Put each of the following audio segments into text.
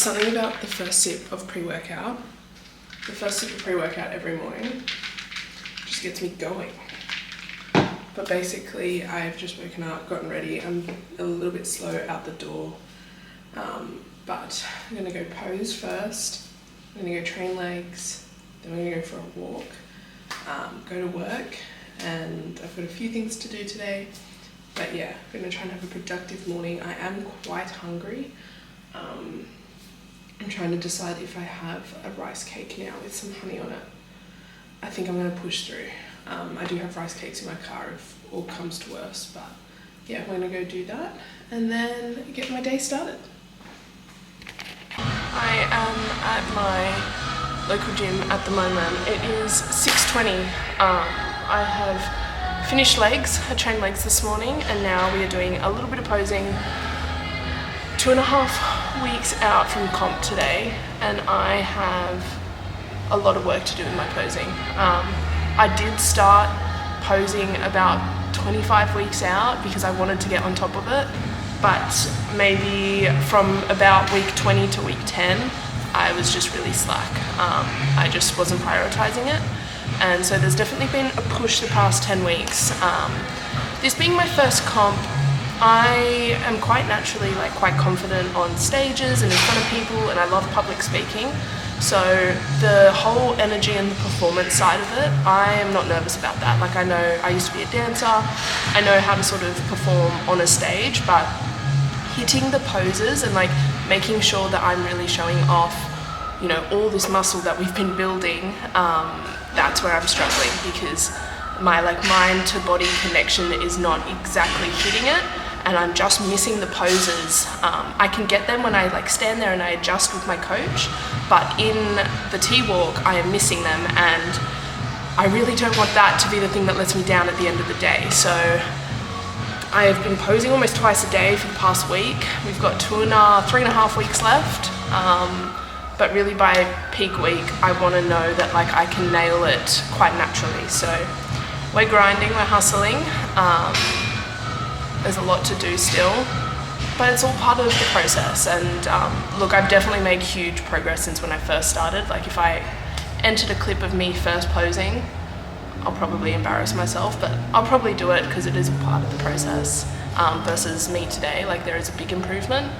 something about the first sip of pre-workout. The first sip of pre-workout every morning just gets me going. But basically, I've just woken up, gotten ready. I'm a little bit slow out the door, but I'm gonna go pose first. I'm gonna go train legs, then we're gonna go for a walk, go to work, and I've got a few things to do today. But yeah, I'm gonna try and have a productive morning. I am quite hungry. I'm trying to decide if I have a rice cake now with some honey on it. I think I'm gonna push through. I do have rice cakes in my car if all comes to worse, but yeah, I'm gonna go do that and then get my day started. I am at my local gym at the moment. It is 6:20. I have finished legs. I trained legs this morning and now we are doing a little bit of posing. 2.5 weeks out from comp today and I have a lot of work to do in my posing. I did start posing about 25 weeks out because I wanted to get on top of it, but maybe from about week 20 to week 10 I was just really slack. I just wasn't prioritizing it, and so there's definitely been a push the past 10 weeks. This being my first comp, I am quite naturally quite confident on stages and in front of people, and I love public speaking. So the whole energy and the performance side of it, I am not nervous about that. I know I used to be a dancer, I know how to sort of perform on a stage, but hitting the poses and making sure that I'm really showing off, you know, all this muscle that we've been building, that's where I'm struggling because my mind to body connection is not exactly hitting it. And I'm just missing the poses. I can get them when I stand there and I adjust with my coach, but in the T-walk I am missing them, and I really don't want that to be the thing that lets me down at the end of the day. So I have been posing almost twice a day for the past week. We've got 3.5 weeks left, but really by peak week I want to know that I can nail it quite naturally. So we're grinding, we're hustling. There's a lot to do still, but it's all part of the process. And look, I've definitely made huge progress since when I first started. If I entered a clip of me first posing, I'll probably embarrass myself, but I'll probably do it because it is a part of the process, versus me today. There is a big improvement.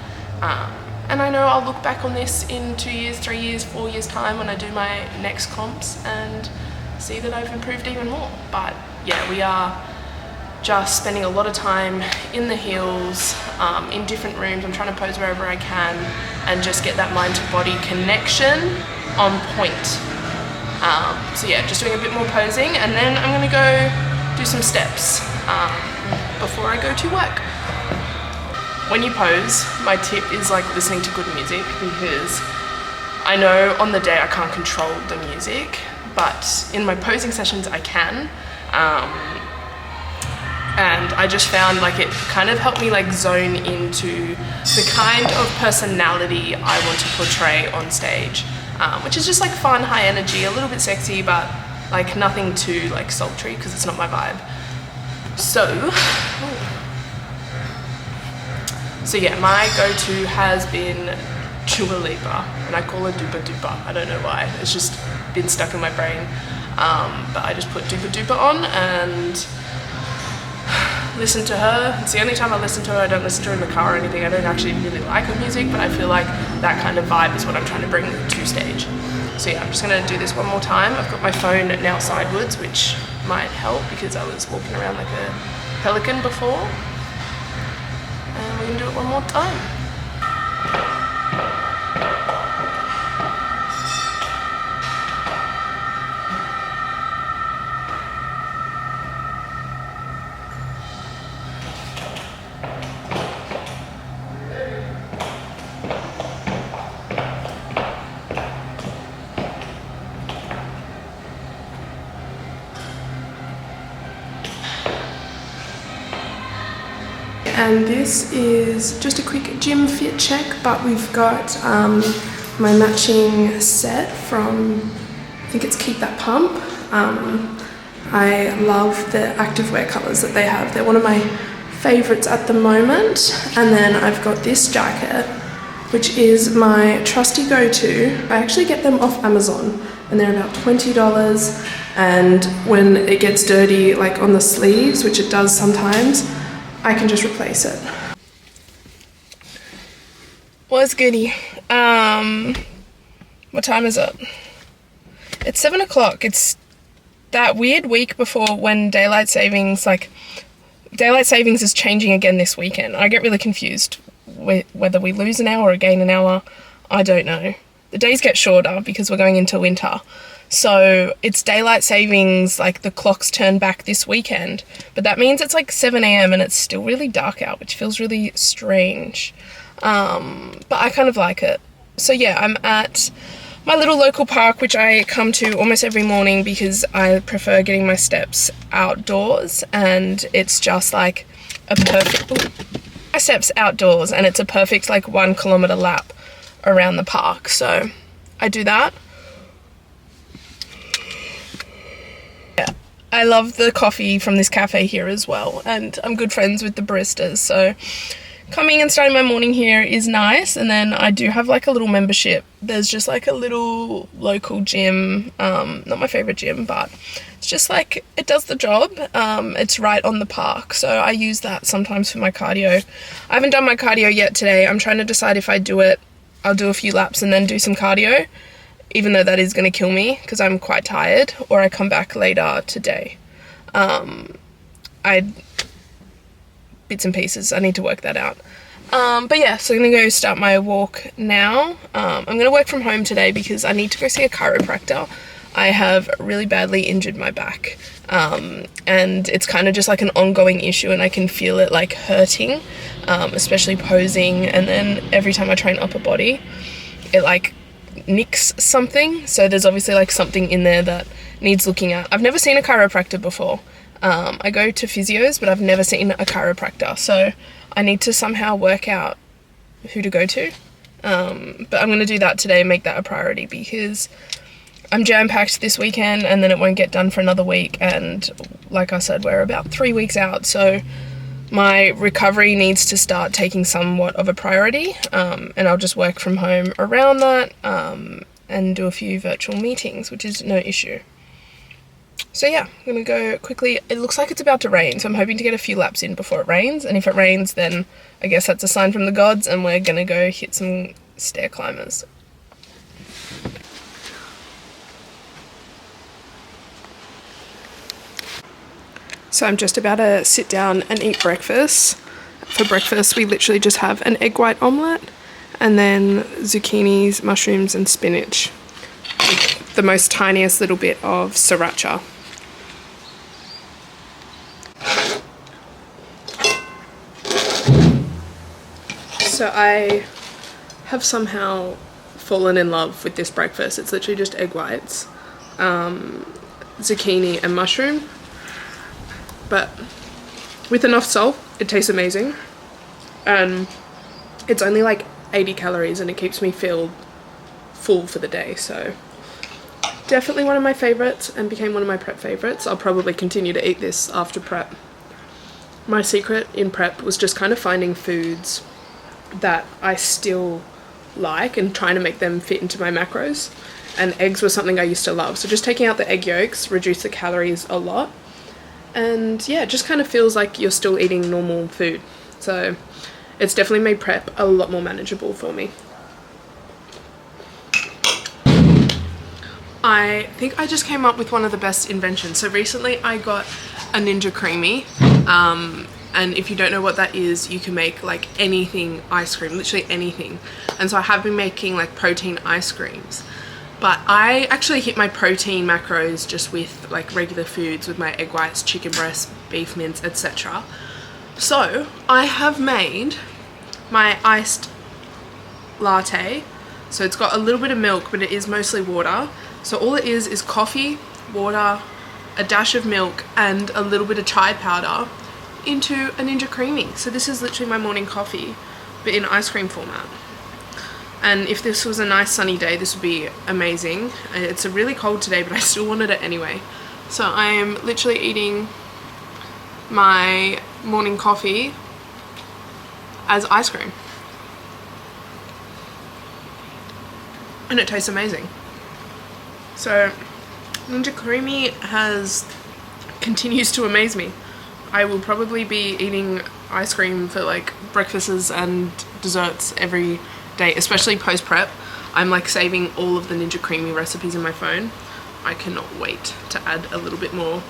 And I know I'll look back on this in 2 years, 3 years, 4 years time when I do my next comps and see that I've improved even more. But yeah, we are just spending a lot of time in the heels, in different rooms. I'm trying to pose wherever I can and just get that mind to body connection on point. So yeah, just doing a bit more posing, and then I'm gonna go do some steps before I go to work. When you pose, my tip is listening to good music, because I know on the day I can't control the music, but in my posing sessions I can. And I just found it kind of helped me zone into the kind of personality I want to portray on stage, which is just fun, high energy, a little bit sexy, but nothing too sultry, because it's not my vibe. So yeah, my go-to has been Dua Lipa, and I call her Dupa Dupa. I don't know why, it's just been stuck in my brain. But I just put Dupa Dupa on and listen to her. It's the only time I listen to her. I don't listen to her in the car or anything. I don't actually really like her music, but I feel that kind of vibe is what I'm trying to bring to stage. So yeah, I'm just gonna do this one more time. I've got my phone now sideways, which might help because I was walking around like a pelican before. And we're gonna do it one more time. And this is just a quick gym fit check, but we've got my matching set from, I think it's Keep That Pump. I love the activewear colours that they have. They're one of my favourites at the moment. And then I've got this jacket, which is my trusty go-to. I actually get them off Amazon and they're about $20, and when it gets dirty like on the sleeves, which it does sometimes, I can just replace it. What's goody? What time is it? It's 7 o'clock. It's that weird week before when daylight savings is changing again this weekend. I get really confused whether we lose an hour or gain an hour. I don't know. The days get shorter because we're going into winter. So it's daylight savings, like the clocks turn back this weekend, but that means it's like 7 a.m. and it's still really dark out, which feels really strange. But I kind of like it. So yeah, I'm at my little local park, which I come to almost every morning because I prefer getting my steps outdoors, and it's just like a perfect, my steps outdoors, and it's a perfect like 1 kilometer lap around the park. So I do that. Yeah, I love the coffee from this cafe here as well, and I'm good friends with the baristas, so coming and starting my morning here is nice. And then I do have like a little membership. There's just like a little local gym, not my favorite gym, but it's just like, it does the job. It's right on the park, so I use that sometimes for my cardio. I haven't done my cardio yet today. I'm trying to decide if I do it, I'll do a few laps and then do some cardio, even though that is going to kill me because I'm quite tired, or I come back later today. Bits and pieces, I need to work that out. But yeah, so I'm gonna go start my walk now. I'm gonna work from home today because I need to go see a chiropractor. I have really badly injured my back, and it's kind of just like an ongoing issue, and I can feel it like hurting, especially posing, and then every time I train upper body it like nicks something, so there's obviously like something in there that needs looking at. I've never seen a chiropractor before. I go to physios, but I've never seen a chiropractor, so I need to somehow work out who to go to. But I'm going to do that today and make that a priority because I'm jam-packed this weekend and then it won't get done for another week, and like I said, we're about 3 weeks out, so my recovery needs to start taking somewhat of a priority, and I'll just work from home around that, and do a few virtual meetings, which is no issue. So yeah, I'm gonna go quickly. It looks like it's about to rain, so I'm hoping to get a few laps in before it rains, and if it rains then I guess that's a sign from the gods and we're gonna go hit some stair climbers. So I'm just about to sit down and eat breakfast. For breakfast we literally just have an egg white omelette and then zucchinis, mushrooms and spinach with the most tiniest little bit of sriracha. So I have somehow fallen in love with this breakfast. It's literally just egg whites, zucchini and mushroom, but with enough salt it tastes amazing, and it's only like 80 calories and it keeps me full for the day. So definitely one of my favorites, and became one of my prep favorites. I'll probably continue to eat this after prep. My secret in prep was just kind of finding foods that I still like and trying to make them fit into my macros, and eggs was something I used to love, so just taking out the egg yolks reduced the calories a lot, and yeah, it just kind of feels like you're still eating normal food, so it's definitely made prep a lot more manageable for me. I think I just came up with one of the best inventions. So recently I got a Ninja Creami, and if you don't know what that is, you can make like anything ice cream, literally anything. And so I have been making like protein ice creams, but I actually hit my protein macros just with like regular foods, with my egg whites, chicken breast, beef mince, etc. So I have made my iced latte. So it's got a little bit of milk, but it is mostly water. So all it is coffee, water, a dash of milk and a little bit of chai powder into a Ninja Creami. So this is literally my morning coffee, but in ice cream format. And if this was a nice sunny day, this would be amazing. It's really cold today, but I still wanted it anyway. So I am literally eating my morning coffee as ice cream. and it tastes amazing. So Ninja Creami continues to amaze me. I will probably be eating ice cream for like breakfasts and desserts every day, especially post prep. I'm like saving all of the Ninja Creami recipes in my phone. I cannot wait to add a little bit more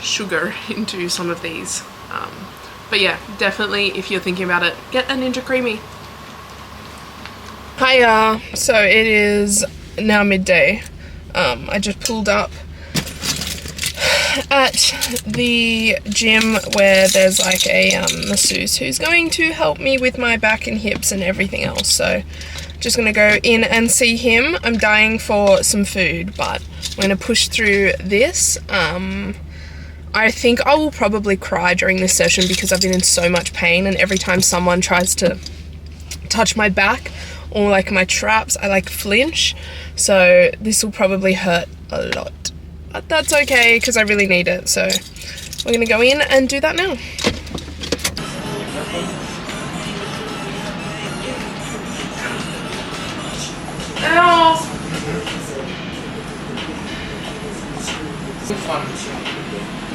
sugar into some of these. But yeah, definitely if you're thinking about it, get a Ninja Creami. Hiya, so it is now midday. I just pulled up at the gym where there's like a masseuse who's going to help me with my back and hips and everything else. So just gonna go in and see him. I'm dying for some food, but I'm gonna push through this. I think I will probably cry during this session because I've been in so much pain, and every time someone tries to touch my back or like my traps, I like flinch. So this will probably hurt a lot, but that's okay because I really need it. So we're gonna go in and do that now. Ow! Fun.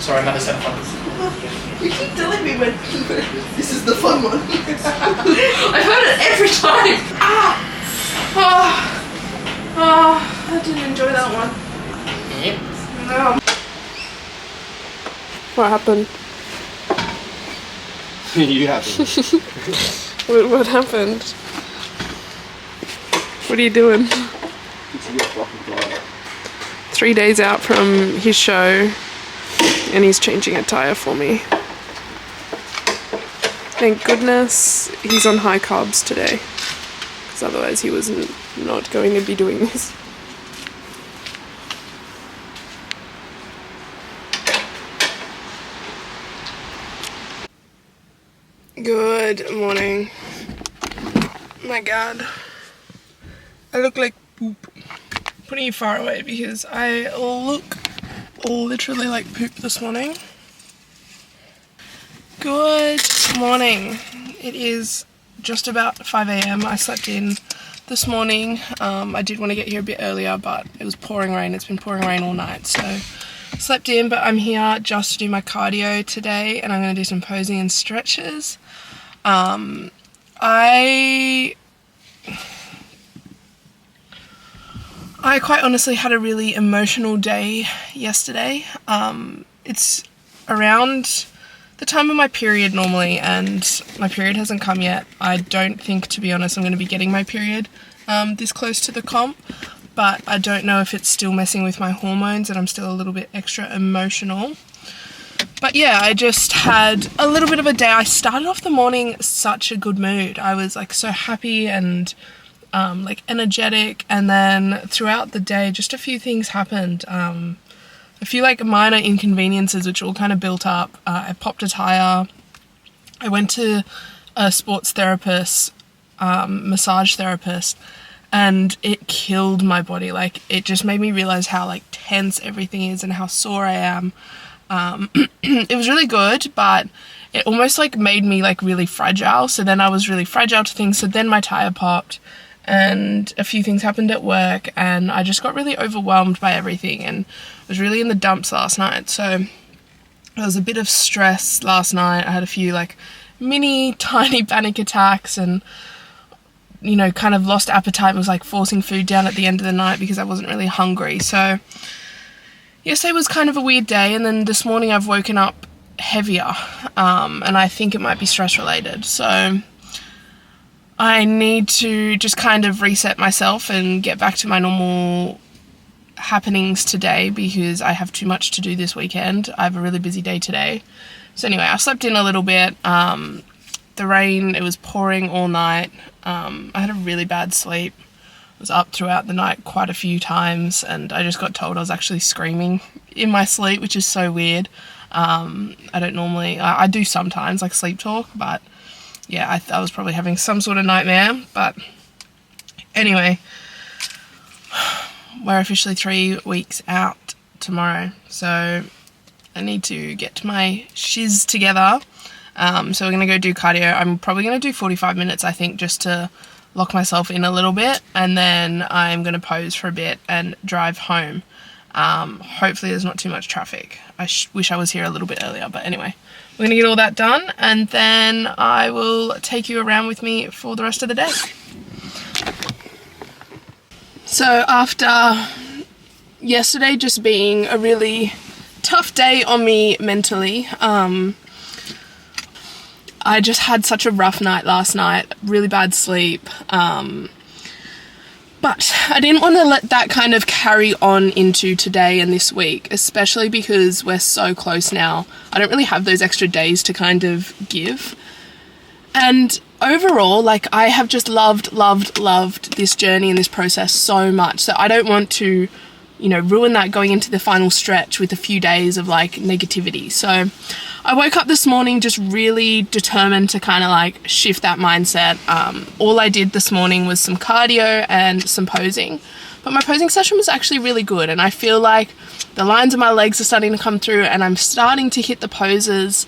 Sorry, another set of fun. You keep telling me when this is the fun one. I've heard it every time. I didn't enjoy that one. Yep. No. What happened? You happened. What happened? What are you doing? 3 days out from his show, and he's changing a tire for me. Thank goodness he's on high carbs today, because otherwise he was not going to be doing this. Good morning. My God, I look like poop. Putting you far away because I look literally like poop this morning. Good morning. It is just about 5 a.m. I slept in this morning. I did want to get here a bit earlier, but it was pouring rain. It's been pouring rain all night, so slept in, but I'm here just to do my cardio today, and I'm going to do some posing and stretches. I quite honestly had a really emotional day yesterday. It's around the time of my period normally, and my period hasn't come yet. I don't think, to be honest, I'm going to be getting my period this close to the comp, but I don't know if it's still messing with my hormones and I'm still a little bit extra emotional. But yeah, I just had a little bit of a day. I started off the morning such a good mood. I was like so happy and like energetic, and then throughout the day just a few things happened. A few like minor inconveniences which all kind of built up. I popped a tire. I went to a sports therapist, massage therapist, and it killed my body. Like, it just made me realize how like tense everything is and how sore I am. It was really good, but it almost like made me like really fragile. So then I was really fragile to things. So then my tire popped, and a few things happened at work, and I just got really overwhelmed by everything and was really in the dumps last night. So there was a bit of stress last night. I had a few like mini tiny panic attacks, and you know, kind of lost appetite and was like forcing food down at the end of the night because I wasn't really hungry. So yesterday was kind of a weird day, and then this morning I've woken up heavier, and I think it might be stress related. So I need to just kind of reset myself and get back to my normal happenings today because I have too much to do this weekend. I have a really busy day today. So anyway, I slept in a little bit. The rain, it was pouring all night. I had a really bad sleep. I was up throughout the night quite a few times, and I just got told I was actually screaming in my sleep, which is so weird. I don't normally, I do sometimes like sleep talk, but yeah, I was probably having some sort of nightmare. But anyway, we're officially 3 weeks out tomorrow, so I need to get my shiz together. So we're going to go do cardio. I'm probably going to do 45 minutes, I think, just to lock myself in a little bit, and then I'm going to pose for a bit and drive home. Hopefully there's not too much traffic. I wish I was here a little bit earlier, but anyway, we're going to get all that done, and then I will take you around with me for the rest of the day. So after yesterday just being a really tough day on me mentally, I just had such a rough night last night, really bad sleep, but I didn't want to let that kind of carry on into today and this week, especially because we're so close now. I don't really have those extra days to kind of give. And overall, like, I have just loved this journey and this process so much. So I don't want to, you know, ruin that going into the final stretch with a few days of like negativity. So I woke up this morning just really determined to kind of like shift that mindset. All I did this morning was some cardio and some posing, but my posing session was actually really good, and I feel like the lines of my legs are starting to come through, and I'm starting to hit the poses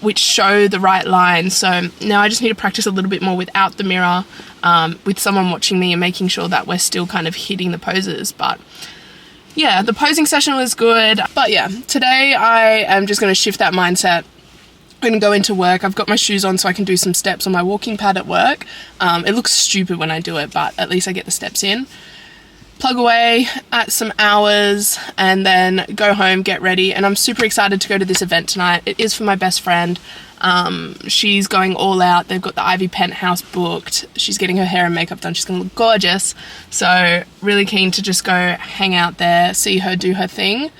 which show the right line. So now I just need to practice a little bit more without the mirror, with someone watching me and making sure that we're still kind of hitting the poses. But yeah, the posing session was good. But yeah, today I am just going to shift that mindset. I'm going to go into work. I've got my shoes on so I can do some steps on my walking pad at work. It looks stupid when I do it, but at least I get the steps in. Plug away at some hours and then go home, get ready. And I'm super excited to go to this event tonight. It is for my best friend. She's going all out. They've got the Ivy Penthouse booked. She's getting her hair and makeup done. She's going to look gorgeous. So really keen to just go hang out there, see her do her thing.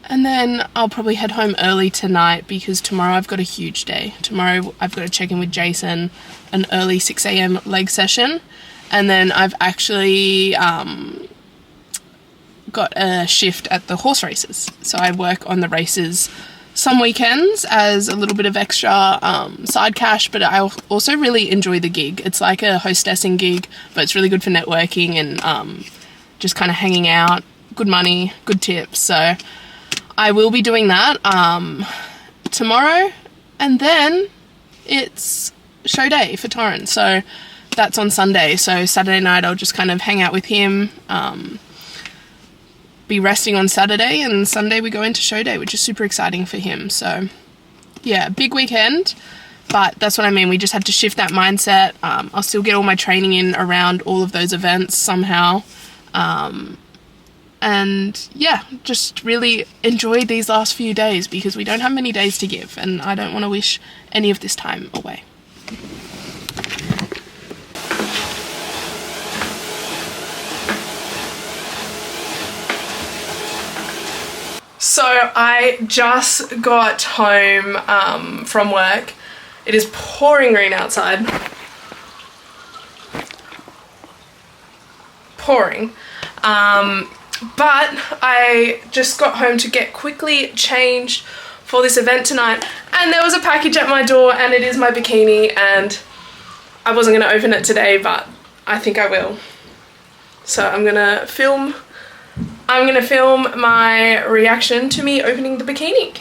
And then I'll probably head home early tonight because tomorrow I've got a huge day. Tomorrow I've got to check in with Jason, an early 6 a.m. leg session. And then I've actually got a shift at the horse races. So I work on the races some weekends as a little bit of extra side cash, but I also really enjoy the gig. It's like a hostessing gig, but it's really good for networking and just kind of hanging out. Good money, good tips. So I will be doing that tomorrow, and then it's show day for Torrens. So that's on Sunday. So Saturday night I'll just kind of hang out with him, be resting on Saturday, and Sunday we go into show day, which is super exciting for him. So yeah, big weekend, but that's what I mean. We just had to shift that mindset. I'll still get all my training in around all of those events somehow. And yeah, just really enjoy these last few days because we don't have many days to give, and I don't want to wish any of this time away. So I just got home from work. It is pouring rain outside. Pouring. But I just got home to get quickly changed for this event tonight, and there was a package at my door, and it is my bikini, and I wasn't going to open it today, but I think I will. So I'm going to film my reaction to me opening the bikini.